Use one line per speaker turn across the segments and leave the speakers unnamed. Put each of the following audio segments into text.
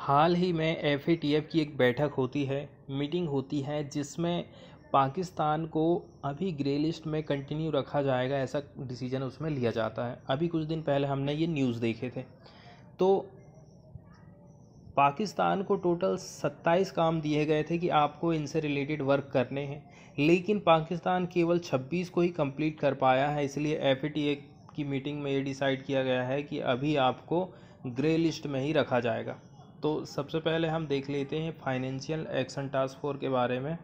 हाल ही में एफएटीएफ की एक बैठक होती है, मीटिंग होती है जिसमें पाकिस्तान को अभी ग्रे लिस्ट में कंटिन्यू रखा जाएगा, ऐसा डिसीजन उसमें लिया जाता है। अभी कुछ दिन पहले हमने ये न्यूज़ देखे थे। तो पाकिस्तान को टोटल 27 काम दिए गए थे कि आपको इनसे रिलेटेड वर्क करने हैं, लेकिन पाकिस्तान केवल 26 को ही कंप्लीट कर पाया है। इसलिए एफएटीएफ की मीटिंग में ये डिसाइड किया गया है कि अभी आपको ग्रे लिस्ट में ही रखा जाएगा। तो सबसे पहले हम देख लेते हैं फाइनेंशियल एक्शन टास्क फोर्स के बारे में।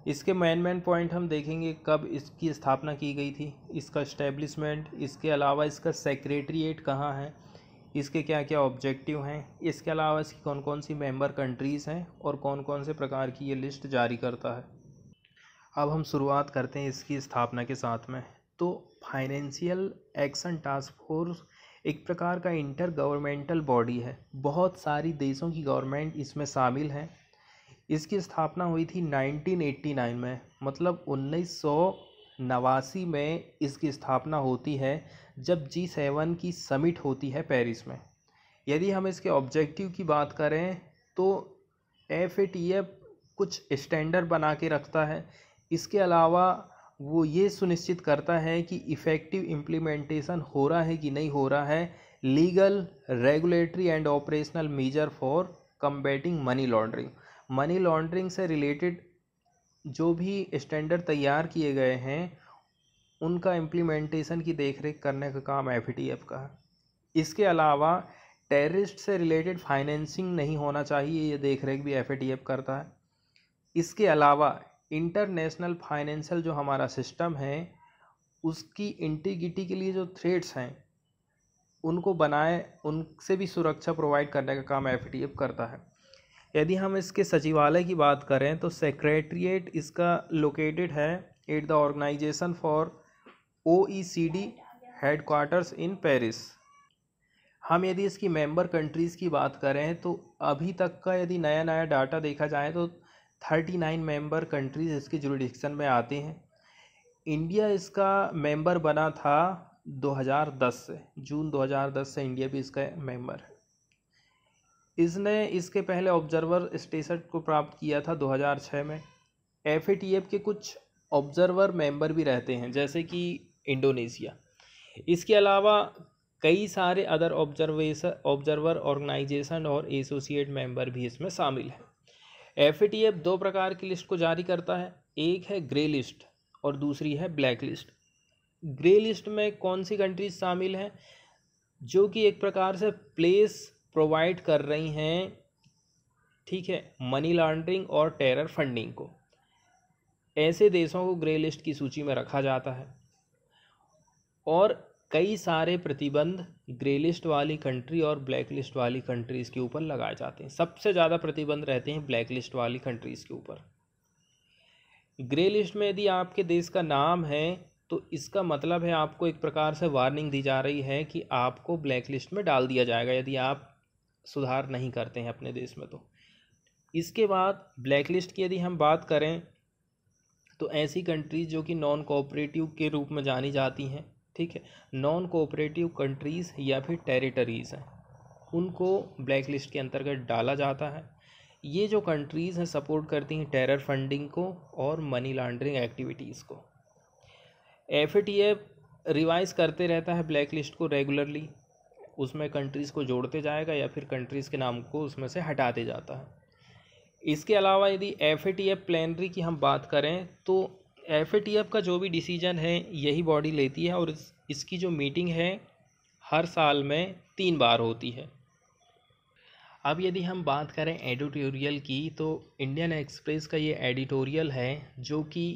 इसके मेन पॉइंट हम देखेंगे, कब इसकी स्थापना की गई थी, इसका इस्टेब्लिशमेंट, इसके अलावा इसका सेक्रेटरीट कहाँ है, इसके क्या क्या ऑब्जेक्टिव हैं, इसके अलावा इसकी कौन कौन सी मेंबर कंट्रीज़ हैं और कौन कौन से प्रकार की ये लिस्ट जारी करता है। अब हम शुरुआत करते हैं इसकी स्थापना के साथ में। तो फाइनेंशियल एक्शन टास्क फोर्स एक प्रकार का इंटर गवर्नमेंटल बॉडी है, बहुत सारी देशों की गवर्नमेंट इसमें शामिल हैं। इसकी स्थापना हुई थी 1989 में, मतलब 1989 में इसकी स्थापना होती है, जब G7 की समिट होती है पेरिस में। यदि हम इसके ऑब्जेक्टिव की बात करें तो एफएटीएफ कुछ स्टैंडर्ड बना के रखता है। इसके अलावा वो ये सुनिश्चित करता है कि इफ़ेक्टिव इम्प्लीमेंटेशन हो रहा है कि नहीं हो रहा है, legal, regulatory and operational measure for combating money laundering. Money laundering से रिलेटेड जो भी स्टैंडर्ड तैयार किए गए हैं उनका इम्प्लीमेंटेशन की देखरेख करने का काम एफएटीएफ का है। इसके अलावा टेररिस्ट से रिलेटेड फाइनेंसिंग नहीं होना चाहिए, ये देखरेख भी एफएटीएफ करता है। इसके अलावा इंटरनेशनल फाइनेंशियल जो हमारा सिस्टम है उसकी इंटीग्रिटी के लिए जो थ्रेट्स हैं उनको बनाए, उनसे भी सुरक्षा प्रोवाइड करने का काम एफएटीएफ करता है। यदि हम इसके सचिवालय की बात करें तो सेक्रेटरीट इसका लोकेटेड है at the organization for OECD headquarters in Paris. हम यदि इसकी मेंबर कंट्रीज़ की बात करें तो अभी तक का यदि नया डाटा देखा जाए तो 39 मेंबर कंट्रीज़ इसकी जुरिडिक्शन में आती हैं। इंडिया इसका मेंबर बना था 2010 से, जून 2010 से इंडिया भी इसका मेंबर है। इसने इसके पहले ऑब्जर्वर स्टेटस को प्राप्त किया था 2006 में। एफएटीएफ के कुछ ऑब्जर्वर मेंबर भी रहते हैं, जैसे कि इंडोनेशिया। इसके अलावा कई सारे अदर ऑब्जर्वर ऑर्गेनाइजेशन और एसोसिएट मेंबर भी इसमें शामिल हैं। एफएटीएफ दो प्रकार की लिस्ट को जारी करता है, एक है ग्रे लिस्ट और दूसरी है ब्लैक लिस्ट। ग्रे लिस्ट में कौन सी कंट्रीज शामिल हैं, जो कि एक प्रकार से प्लेस प्रोवाइड कर रही हैं, ठीक है, मनी लॉन्ड्रिंग और टेरर फंडिंग को। ऐसे देशों को ग्रे लिस्ट की सूची में रखा जाता है और कई सारे प्रतिबंध ग्रे लिस्ट वाली कंट्री और ब्लैक लिस्ट वाली कंट्रीज़ के ऊपर लगाए जाते हैं। सबसे ज़्यादा प्रतिबंध रहते हैं ब्लैक लिस्ट वाली कंट्रीज़ के ऊपर। ग्रे लिस्ट में यदि आपके देश का नाम है तो इसका मतलब है आपको एक प्रकार से वार्निंग दी जा रही है कि आपको ब्लैक लिस्ट में डाल दिया जाएगा यदि आप सुधार नहीं करते हैं अपने देश में। तो इसके बाद ब्लैक लिस्ट की यदि हम बात करें तो ऐसी कंट्रीज़ जो कि नॉन कोऑपरेटिव के रूप में जानी जाती हैं, ठीक है, नॉन कोऑपरेटिव कंट्रीज़ या फिर टेरिटरीज़ हैं, उनको ब्लैक लिस्ट के अंतर्गत डाला जाता है। ये जो कंट्रीज़ हैं सपोर्ट करती हैं टेरर फंडिंग को और मनी लॉन्ड्रिंग एक्टिविटीज़ को। एफएटीएफ रिवाइज करते रहता है ब्लैक लिस्ट को रेगुलरली, उसमें कंट्रीज़ को जोड़ते जाएगा या फिर कंट्रीज़ के नाम को उसमें से हटाते जाता है। इसके अलावा यदि एफएटीएफ प्लेनरी की हम बात करें तो एफएटीएफ का जो भी डिसीजन है यही बॉडी लेती है और इसकी जो मीटिंग है हर साल में 3 बार होती है। अब यदि हम बात करें एडिटोरियल की तो इंडियन एक्सप्रेस का ये एडिटोरियल है जो कि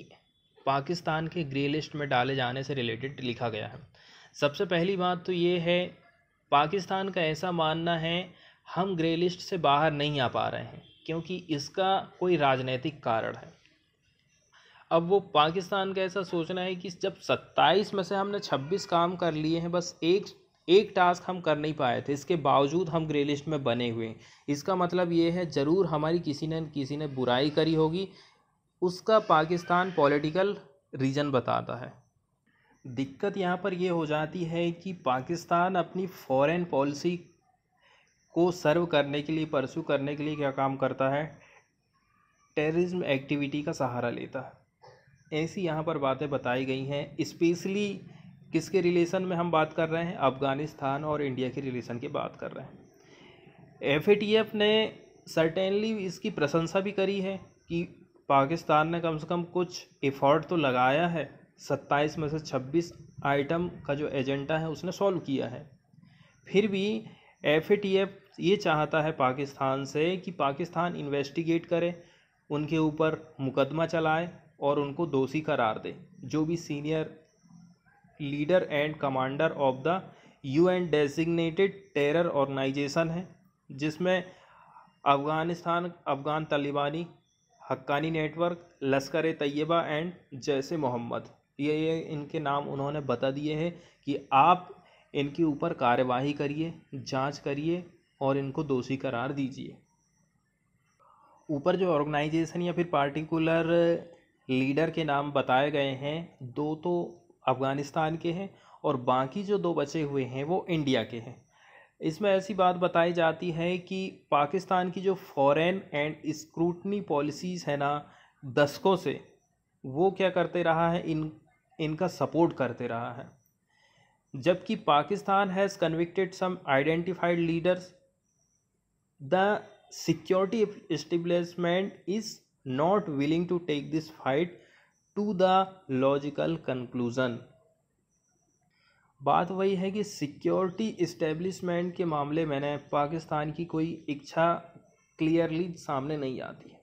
पाकिस्तान के ग्रे लिस्ट में डाले जाने से रिलेटेड लिखा गया है। सबसे पहली बात तो ये है, पाकिस्तान का ऐसा मानना है हम ग्रे लिस्ट से बाहर नहीं आ पा रहे हैं क्योंकि इसका कोई राजनीतिक कारण है। अब वो पाकिस्तान का ऐसा सोचना है कि जब 27 में से हमने 26 काम कर लिए हैं, बस एक टास्क हम कर नहीं पाए थे, इसके बावजूद हम ग्रे लिस्ट में बने हुए हैं। इसका मतलब ये है ज़रूर हमारी किसी ने बुराई करी होगी, उसका पाकिस्तान पॉलिटिकल रीज़न बताता है। दिक्कत यहाँ पर ये हो जाती है कि पाकिस्तान अपनी फॉरेन पॉलिसी को सर्व करने के लिए, परस्यू करने के लिए क्या काम करता है, टेररिज्म एक्टिविटी का सहारा लेता है। ऐसी यहाँ पर बातें बताई गई हैं। स्पेशली किसके रिलेशन में हम बात कर रहे हैं, अफ़गानिस्तान और इंडिया के रिलेशन की बात कर रहे हैं। एफएटीएफ ने सर्टेनली इसकी प्रशंसा भी करी है कि पाकिस्तान ने कम से कम कुछ एफर्ट तो लगाया है, 27 में से 26 आइटम का जो एजेंडा है उसने सॉल्व किया है। फिर भी एफएटीएफ ये चाहता है पाकिस्तान से कि पाकिस्तान इन्वेस्टिगेट करे, उनके ऊपर मुकदमा चलाए और उनको दोषी करार दे। जो भी senior leader and commander of the UN designated terror organization है, जिसमें अफ़गान तालिबानी, हक्कानी नेटवर्क, लश्कर ए तैयबा एंड जैश ए मोहम्मद, ये इनके नाम उन्होंने बता दिए हैं कि आप इनके ऊपर कार्यवाही करिए, जांच करिए और इनको दोषी करार दीजिए। ऊपर जो ऑर्गेनाइजेशन या फिर पार्टिकुलर लीडर के नाम बताए गए हैं, 2 तो अफ़गानिस्तान के हैं और बाकी जो 2 बचे हुए हैं वो इंडिया के हैं। इसमें ऐसी बात बताई जाती है कि पाकिस्तान की जो फॉरेन एंड स्क्रूटनी पॉलिसीज़ है ना दशकों से, वो क्या करते रहा है, इनका सपोर्ट करते रहा है। जबकि Pakistan has convicted some identified leaders, the security establishment is not willing to take this fight to the logical conclusion. बात वही है कि सिक्योरिटी इस्टेब्लिशमेंट के मामले में न पाकिस्तान की कोई इच्छा क्लियरली सामने नहीं आती है।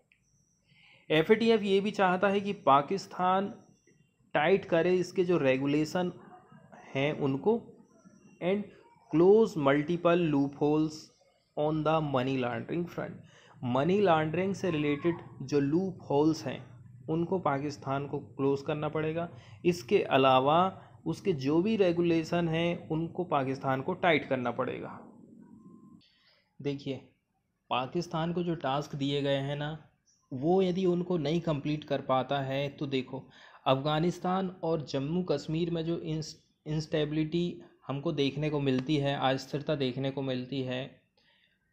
एफएटीएफ ये भी चाहता है कि पाकिस्तान टाइट करे इसके जो रेगुलेशन हैं उनको, and close multiple loop holes on the money laundering front. Money laundering से रिलेटेड जो लूप होल्स हैं उनको पाकिस्तान को क्लोज करना पड़ेगा। इसके अलावा उसके जो भी रेगुलेशन हैं उनको पाकिस्तान को टाइट करना पड़ेगा। देखिए, पाकिस्तान को जो टास्क दिए गए हैं ना, वो यदि उनको नहीं कंप्लीट कर पाता है तो देखो, अफ़गानिस्तान और जम्मू कश्मीर में जो इंस्टेबिलिटी हमको देखने को मिलती है, अस्थिरता देखने को मिलती है,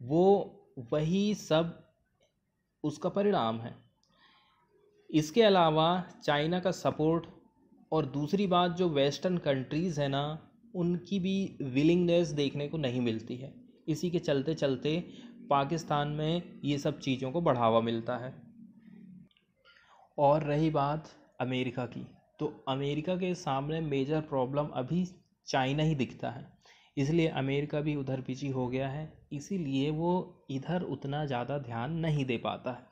वो वही सब उसका परिणाम है। इसके अलावा चाइना का सपोर्ट और दूसरी बात जो वेस्टर्न कंट्रीज़ है ना, उनकी भी विलिंगनेस देखने को नहीं मिलती है। इसी के चलते चलते पाकिस्तान में ये सब चीज़ों को बढ़ावा मिलता है। और रही बात अमेरिका की, तो अमेरिका के सामने मेजर प्रॉब्लम अभी चाइना ही दिखता है, इसलिए अमेरिका भी उधर पीछे हो गया है, इसीलिए वो इधर उतना ज़्यादा ध्यान नहीं दे पाता है।